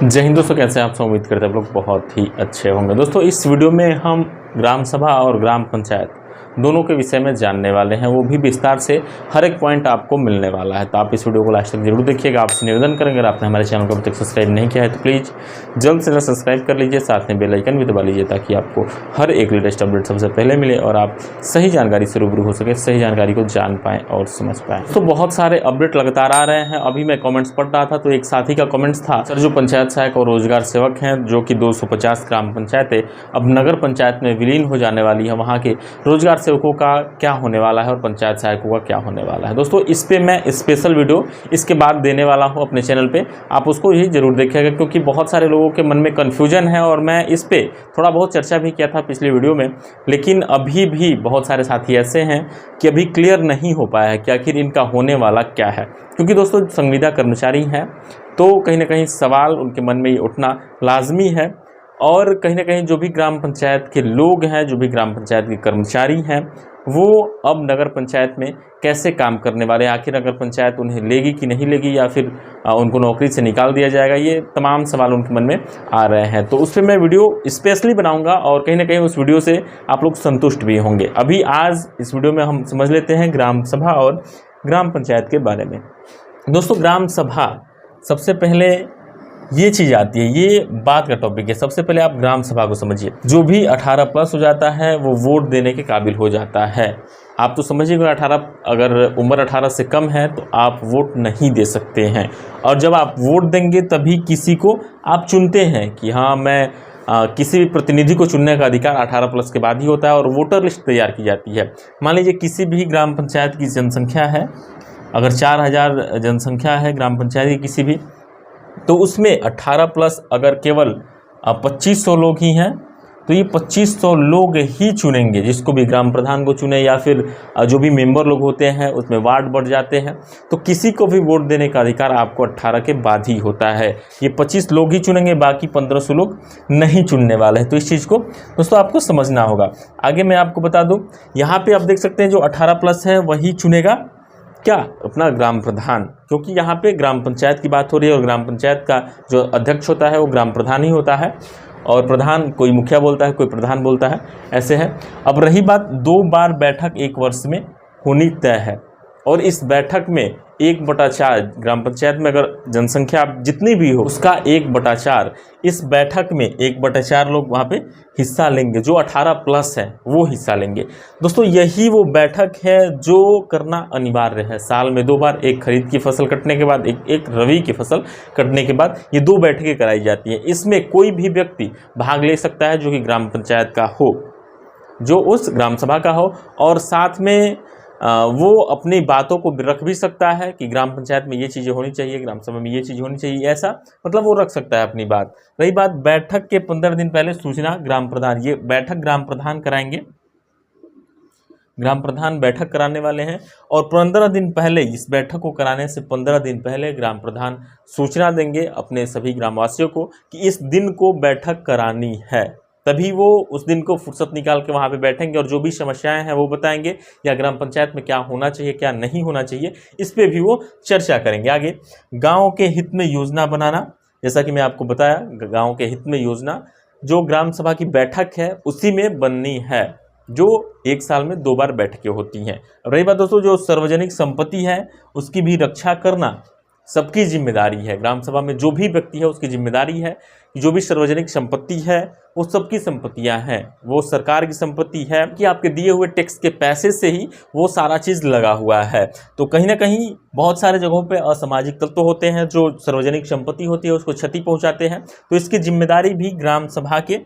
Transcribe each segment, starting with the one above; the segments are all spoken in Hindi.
जय हिंद दोस्तों, कैसे हैं आप सब। उम्मीद करते हैं आप लोग बहुत ही अच्छे होंगे। दोस्तों इस वीडियो में हम ग्राम सभा और ग्राम पंचायत दोनों के विषय में जानने वाले हैं, वो भी विस्तार से। हर एक पॉइंट आपको मिलने वाला है, तो आप इस वीडियो को लास्ट तक जरूर देखिएगा। आपसे निवेदन करेंगे, अगर आपने हमारे चैनल को अभी तक सब्सक्राइब नहीं किया है तो प्लीज़ जल्द से जल्द सब्सक्राइब कर लीजिए, साथ में बेल आइकन भी दबा लीजिए ताकि आपको हर एक लेटेस्ट अपडेट सबसे पहले मिले और आप सही जानकारी से रूबरू हो सके, सही जानकारी को जान पाएँ और समझ पाएँ। तो बहुत सारे अपडेट लगातार आ रहे हैं। अभी मैं कॉमेंट्स पढ़ रहा था तो एक साथी का कॉमेंट्स था, सर जो पंचायत सहायक और रोजगार सेवक हैं जो कि 250 ग्राम पंचायतें अब नगर पंचायत में विलीन हो जाने वाली है, वहाँ के रोजगार सेवकों का क्या होने वाला है और पंचायत सहायकों का क्या होने वाला है। दोस्तों इस पे मैं स्पेशल वीडियो इसके बाद देने वाला हूं अपने चैनल पे, आप उसको ही जरूर देखिएगा क्योंकि बहुत सारे लोगों के मन में कन्फ्यूजन है और मैं इस पे थोड़ा बहुत चर्चा भी किया था पिछली वीडियो में, लेकिन अभी भी बहुत सारे साथी ऐसे हैं कि अभी क्लियर नहीं हो पाया है कि आखिर इनका होने वाला क्या है। क्योंकि दोस्तों संविदा कर्मचारी हैं तो कहीं ना कहीं सवाल उनके मन में ये उठना लाजमी है, और कहीं ना कहीं जो भी ग्राम पंचायत के लोग हैं, जो भी ग्राम पंचायत के कर्मचारी हैं, वो अब नगर पंचायत में कैसे काम करने वाले हैं। आखिर नगर पंचायत उन्हें लेगी कि नहीं लेगी, या फिर उनको नौकरी से निकाल दिया जाएगा, ये तमाम सवाल उनके मन में आ रहे हैं। तो उस पर मैं वीडियो स्पेशली बनाऊंगा और कहीं ना कहीं उस वीडियो से आप लोग संतुष्ट भी होंगे। अभी आज इस वीडियो में हम समझ लेते हैं ग्राम सभा और ग्राम पंचायत के बारे में। दोस्तों ग्राम सभा, सबसे पहले ये चीज़ आती है, ये बात का टॉपिक है। सबसे पहले आप ग्राम सभा को समझिए। जो भी 18 प्लस हो जाता है वो वोट देने के काबिल हो जाता है। आप तो समझिएगा 18, अगर उम्र 18 से कम है तो आप वोट नहीं दे सकते हैं, और जब आप वोट देंगे तभी किसी को आप चुनते हैं कि हाँ मैं किसी भी प्रतिनिधि को चुनने का अधिकार 18 प्लस के बाद ही होता है, और वोटर लिस्ट तैयार की जाती है। मान लीजिए किसी भी ग्राम पंचायत की जनसंख्या है, अगर 4000 जनसंख्या है ग्राम पंचायत की किसी भी, तो उसमें 18 प्लस अगर केवल 2500 लोग ही हैं तो ये 2500 लोग ही चुनेंगे, जिसको भी ग्राम प्रधान को चुने या फिर जो भी मेंबर लोग होते हैं उसमें वार्ड बढ़ जाते हैं, तो किसी को भी वोट देने का अधिकार आपको 18 के बाद ही होता है। ये 25 लोग ही चुनेंगे, बाकी 1500 लोग नहीं चुनने वाले हैं। तो इस चीज़ को दोस्तों आपको समझना होगा। आगे मैं आपको बता दूँ, यहाँ पर आप देख सकते हैं जो 18 प्लस है वही चुनेगा क्या, अपना ग्राम प्रधान, क्योंकि यहाँ पे ग्राम पंचायत की बात हो रही है और ग्राम पंचायत का जो अध्यक्ष होता है वो ग्राम प्रधान ही होता है, और प्रधान कोई मुखिया बोलता है, कोई प्रधान बोलता है, ऐसे है। अब रही बात, 2 बार बैठक 1 वर्ष में होनी तय है, और इस बैठक में 1/4 ग्राम पंचायत में अगर जनसंख्या जितनी भी हो उसका 1/4 इस बैठक में 1/4 लोग वहाँ पे हिस्सा लेंगे। जो 18 प्लस है वो हिस्सा लेंगे। दोस्तों यही वो बैठक है जो करना अनिवार्य है। साल में 2 बार, एक खरीद की फसल कटने के बाद, एक रबी की फसल कटने के बाद, ये 2 बैठकें कराई जाती हैं। इसमें कोई भी व्यक्ति भाग ले सकता है जो कि ग्राम पंचायत का हो, जो उस ग्राम सभा का हो, और साथ में वो अपनी बातों को रख भी सकता है कि ग्राम पंचायत में ये चीज़ें होनी चाहिए, ग्राम सभा में ये चीज़ होनी चाहिए, ऐसा मतलब वो रख सकता है अपनी बात। रही बात बैठक के 15 दिन पहले सूचना ग्राम प्रधान, ये बैठक ग्राम प्रधान कराएंगे, ग्राम प्रधान बैठक कराने वाले हैं, और 15 दिन पहले, इस बैठक को कराने से 15 दिन पहले ग्राम प्रधान सूचना देंगे अपने सभी ग्रामवासियों को कि इस दिन को बैठक करानी है। तभी वो उस दिन को फुर्सत निकाल के वहाँ पे बैठेंगे और जो भी समस्याएं हैं वो बताएंगे, या ग्राम पंचायत में क्या होना चाहिए क्या नहीं होना चाहिए, इस पे भी वो चर्चा करेंगे। आगे गाँव के हित में योजना बनाना, जैसा कि मैं आपको बताया, गाँव के हित में योजना जो ग्राम सभा की बैठक है उसी में बननी है, जो 1 साल में 2 बार बैठकें होती हैं। रही बात दोस्तों, जो सार्वजनिक संपत्ति है उसकी भी रक्षा करना सबकी जिम्मेदारी है। ग्राम सभा में जो भी व्यक्ति है उसकी जिम्मेदारी है कि जो भी सार्वजनिक संपत्ति है वो सबकी संपत्तियां हैं, वो सरकार की संपत्ति है कि आपके दिए हुए टैक्स के पैसे से ही वो सारा चीज़ लगा हुआ है। तो कहीं ना कहीं बहुत सारे जगहों पे असामाजिक तत्व होते हैं जो सार्वजनिक संपत्ति होती है उसको क्षति पहुंचाते हैं, तो इसकी जिम्मेदारी भी ग्राम सभा के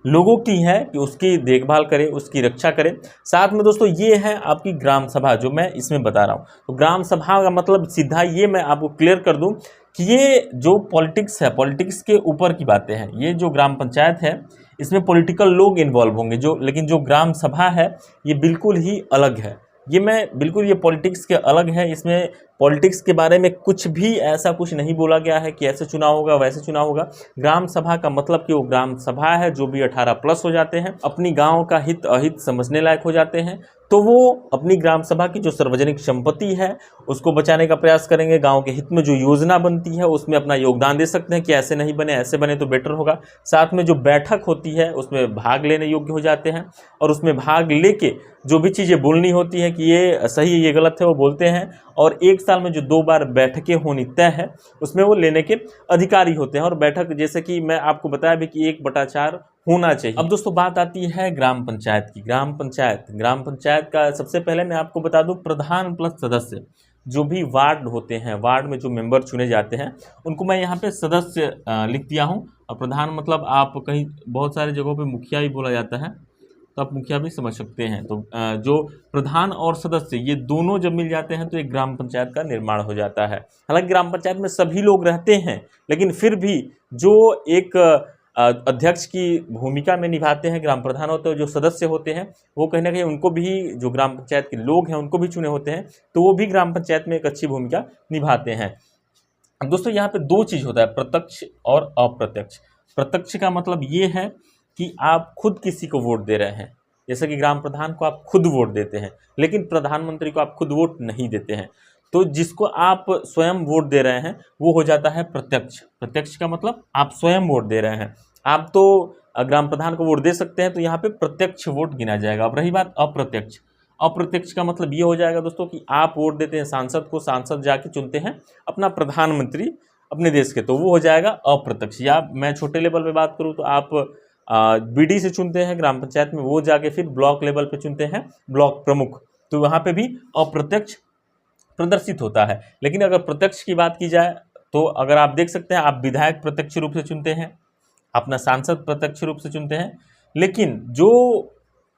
लोगों की है कि उसकी देखभाल करें, उसकी रक्षा करें। साथ में दोस्तों ये है आपकी ग्राम सभा जो मैं इसमें बता रहा हूँ। तो ग्राम सभा का मतलब सीधा ये मैं आपको क्लियर कर दूं कि ये जो पॉलिटिक्स है, पॉलिटिक्स के ऊपर की बातें हैं। ये जो ग्राम पंचायत है इसमें पॉलिटिकल लोग इन्वॉल्व होंगे, लेकिन जो ग्राम सभा है ये बिल्कुल ही अलग है। ये पॉलिटिक्स के अलग है। इसमें पॉलिटिक्स के बारे में कुछ भी ऐसा कुछ नहीं बोला गया है कि ऐसे चुनाव होगा वैसे चुनाव होगा। ग्राम सभा का मतलब कि वो ग्राम सभा है जो भी 18 प्लस हो जाते हैं, अपनी गांव का हित अहित समझने लायक हो जाते हैं, तो वो अपनी ग्राम सभा की जो सार्वजनिक संपत्ति है उसको बचाने का प्रयास करेंगे। गांव के हित में जो योजना बनती है उसमें अपना योगदान दे सकते हैं कि ऐसे नहीं बने, ऐसे बने तो बेटर होगा। साथ में जो बैठक होती है उसमें भाग लेने योग्य हो जाते हैं और उसमें भाग लेके जो भी चीज़ें बोलनी होती हैं कि ये सही है ये गलत है वो बोलते हैं। और एक साल में जो 2 बार बैठकें होनी तय है उसमें वो लेने के अधिकारी होते हैं। और बैठक जैसे कि मैं आपको बताया भी कि 1/4 होना चाहिए। अब दोस्तों बात आती है ग्राम पंचायत की। ग्राम पंचायत का सबसे पहले मैं आपको बता दूं, प्रधान प्लस सदस्य जो भी वार्ड होते हैं, वार्ड में जो मेंबर चुने जाते हैं उनको मैं यहाँ पे सदस्य लिख दिया हूँ। और प्रधान मतलब आप कहीं बहुत सारी जगहों पे मुखिया भी बोला जाता है, तो आप मुखिया भी समझ सकते हैं। तो जो प्रधान और सदस्य ये दोनों जब मिल जाते हैं तो एक ग्राम पंचायत का निर्माण हो जाता है। हालांकि ग्राम पंचायत में सभी लोग रहते हैं, लेकिन फिर भी जो एक अध्यक्ष की भूमिका में निभाते हैं ग्राम प्रधान होते हैं, जो सदस्य होते हैं वो कहीं ना कहीं उनको भी, जो ग्राम पंचायत के लोग हैं उनको भी चुने होते हैं, तो वो भी ग्राम पंचायत में एक अच्छी भूमिका निभाते हैं। अब दोस्तों यहाँ पे 2 चीज़ होता है, प्रत्यक्ष और अप्रत्यक्ष। प्रत्यक्ष का मतलब ये है कि आप खुद किसी को वोट दे रहे हैं, जैसे कि ग्राम प्रधान को आप खुद वोट देते हैं, लेकिन प्रधानमंत्री को आप खुद वोट नहीं देते हैं। तो जिसको आप स्वयं वोट दे रहे हैं वो हो जाता है प्रत्यक्ष। प्रत्यक्ष का मतलब आप स्वयं वोट दे रहे हैं। आप तो ग्राम प्रधान को वोट दे सकते हैं, तो यहाँ पे प्रत्यक्ष वोट गिना जाएगा। अब रही बात अप्रत्यक्ष, अप्रत्यक्ष का मतलब ये हो जाएगा दोस्तों कि आप वोट देते हैं सांसद को, सांसद जाके चुनते हैं अपना प्रधानमंत्री अपने देश के, तो वो हो जाएगा अप्रत्यक्ष। या मैं छोटे लेवल पे बात करूँ तो आप बीडी से चुनते हैं ग्राम पंचायत में, वो जाके फिर ब्लॉक लेवल पे चुनते हैं ब्लॉक प्रमुख, तो वहाँ पे भी अप्रत्यक्ष प्रदर्शित होता है। लेकिन अगर प्रत्यक्ष की बात की जाए तो अगर आप देख सकते हैं, आप विधायक प्रत्यक्ष रूप से चुनते हैं, अपना सांसद प्रत्यक्ष रूप से चुनते हैं, लेकिन जो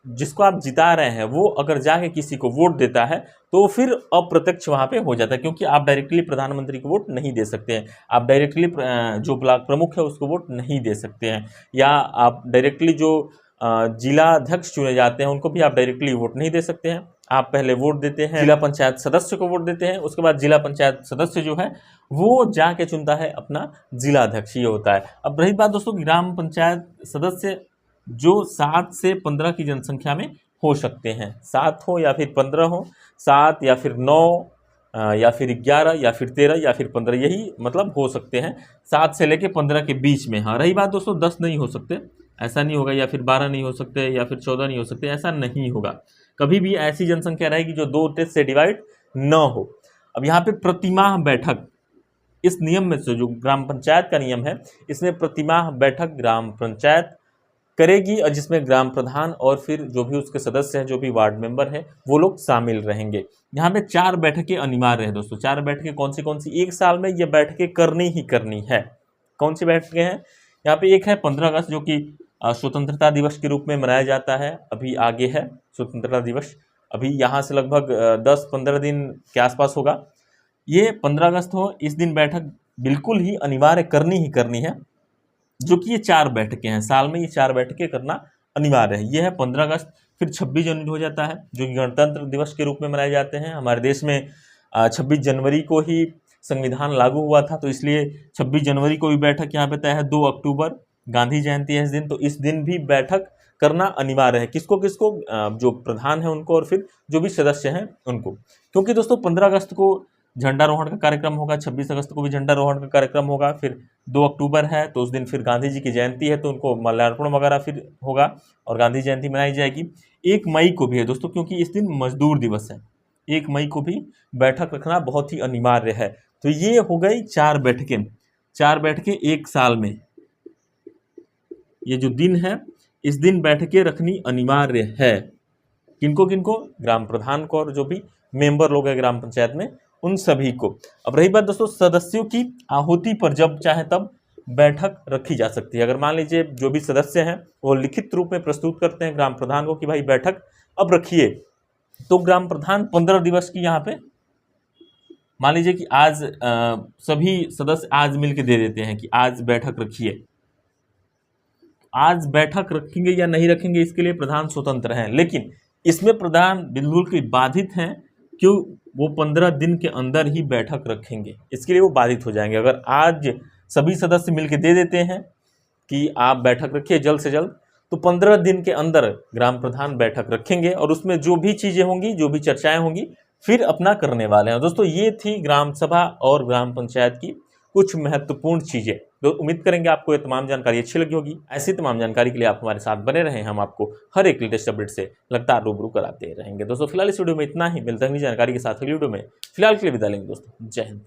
जिसको आप जिता रहे हैं वो अगर जाके किसी को वोट देता है तो फिर अप्रत्यक्ष वहाँ पे हो जाता है, क्योंकि आप डायरेक्टली प्रधानमंत्री को वोट नहीं दे सकते हैं, आप डायरेक्टली जो ब्लॉक प्रमुख है उसको वोट नहीं दे सकते हैं, या आप डायरेक्टली जो जिला अध्यक्ष चुने जाते हैं उनको भी आप डायरेक्टली वोट नहीं दे सकते हैं। आप पहले वोट देते हैं, जिला पंचायत सदस्य को वोट देते हैं, उसके बाद जिला पंचायत सदस्य जो है वो जाके चुनता है अपना जिला अध्यक्ष, ये होता है। अब रही बात दोस्तों ग्राम पंचायत सदस्य जो 7 से 15 की जनसंख्या में हो सकते हैं, 7 हो या फिर 15 हो, 7 या फिर 9 या फिर 11 या फिर 13 या फिर 15, यही मतलब हो सकते हैं 7 से लेके 15 के बीच में। हाँ रही बात दोस्तों 10 नहीं हो सकते, ऐसा नहीं होगा, या फिर 12 नहीं हो सकते, या फिर 14 नहीं हो सकते, ऐसा नहीं होगा। कभी भी ऐसी जनसंख्या रहेगी जो 2 टेस्ट से डिवाइड न हो। अब यहाँ पे प्रतिमाह बैठक, इस नियम में से जो ग्राम पंचायत का नियम है इसमें प्रतिमाह बैठक ग्राम पंचायत करेगी, और जिसमें ग्राम प्रधान और फिर जो भी उसके सदस्य हैं, जो भी वार्ड मेंबर हैं, वो लोग शामिल रहेंगे। यहाँ पे 4 बैठकें अनिवार्य हैं दोस्तों। 4 बैठकें कौन सी एक साल में ये बैठकें करनी ही करनी है। कौन सी बैठकें हैं? यहाँ पे एक है 15 अगस्त जो कि स्वतंत्रता दिवस के रूप में मनाया जाता है। अभी आगे है स्वतंत्रता दिवस, अभी यहाँ से लगभग 10-15 दिन के आसपास होगा। ये 15 अगस्त हो, इस दिन बैठक बिल्कुल ही अनिवार्य करनी ही करनी है, जो कि ये 4 बैठकें हैं, साल में ये 4 बैठकें करना अनिवार्य है। ये है 15 अगस्त। फिर 26 जनवरी हो जाता है जो कि गणतंत्र दिवस के रूप में मनाए जाते हैं। हमारे देश में 26 जनवरी को ही संविधान लागू हुआ था, तो इसलिए 26 जनवरी को भी बैठक यहाँ पे तय है। 2 अक्टूबर गांधी जयंती है इस दिन, तो इस दिन भी बैठक करना अनिवार्य है। किसको किसको? जो प्रधान है उनको और फिर जो भी सदस्य हैं उनको, क्योंकि दोस्तों 15 अगस्त को झंडारोहण का कार्यक्रम होगा, 26 अगस्त को भी झंडारोहण का कार्यक्रम होगा, फिर 2 अक्टूबर है तो उस दिन फिर गांधी जी की जयंती है तो उनको माल्यार्पण वगैरह फिर होगा और गांधी जयंती मनाई जाएगी। 1 मई को भी है दोस्तों, क्योंकि इस दिन मजदूर दिवस है। 1 मई को भी बैठक रखना बहुत ही अनिवार्य है। तो ये हो गई 4 बैठकें, 4 बैठकें एक साल में। ये जो दिन है इस दिन बैठकें रखनी अनिवार्य है। किनको किनको? ग्राम प्रधान को और जो भी मेंबर लोग हैं ग्राम पंचायत में उन सभी को। अब रही बात दोस्तों सदस्यों की आहुति पर जब चाहे तब बैठक रखी जा सकती है। अगर मान लीजिए जो भी सदस्य हैं वो लिखित रूप में प्रस्तुत करते हैं ग्राम प्रधान को कि भाई बैठक अब रखिए, तो ग्राम प्रधान 15 दिवस की यहाँ पे मान लीजिए कि आज सभी सदस्य आज मिलकर दे देते हैं कि आज बैठक रखिए। आज बैठक रखेंगे या नहीं रखेंगे इसके लिए प्रधान स्वतंत्र हैं, लेकिन इसमें प्रधान बिल्कुल बाधित हैं। क्यों? वो 15 दिन के अंदर ही बैठक रखेंगे, इसके लिए वो बाधित हो जाएंगे। अगर आज सभी सदस्य मिलकर दे देते हैं कि आप बैठक रखिए जल्द से जल्द, तो 15 दिन के अंदर ग्राम प्रधान बैठक रखेंगे और उसमें जो भी चीज़ें होंगी, जो भी चर्चाएं होंगी, फिर अपना करने वाले हैं। दोस्तों ये थी ग्राम सभा और ग्राम पंचायत की कुछ महत्वपूर्ण चीज़ें। तो उम्मीद करेंगे आपको ये तमाम जानकारी अच्छी लगी होगी। ऐसी तमाम जानकारी के लिए आप हमारे साथ बने रहें, हम आपको हर एक लेटेस्ट अपडेट से लगातार रूबरू कराते रहेंगे। दोस्तों फिलहाल इस वीडियो में इतना ही, मिलते हैं नई जानकारी के साथ अगली वीडियो में। फिलहाल के लिए विदा लेंगे दोस्तों, जय हिंद।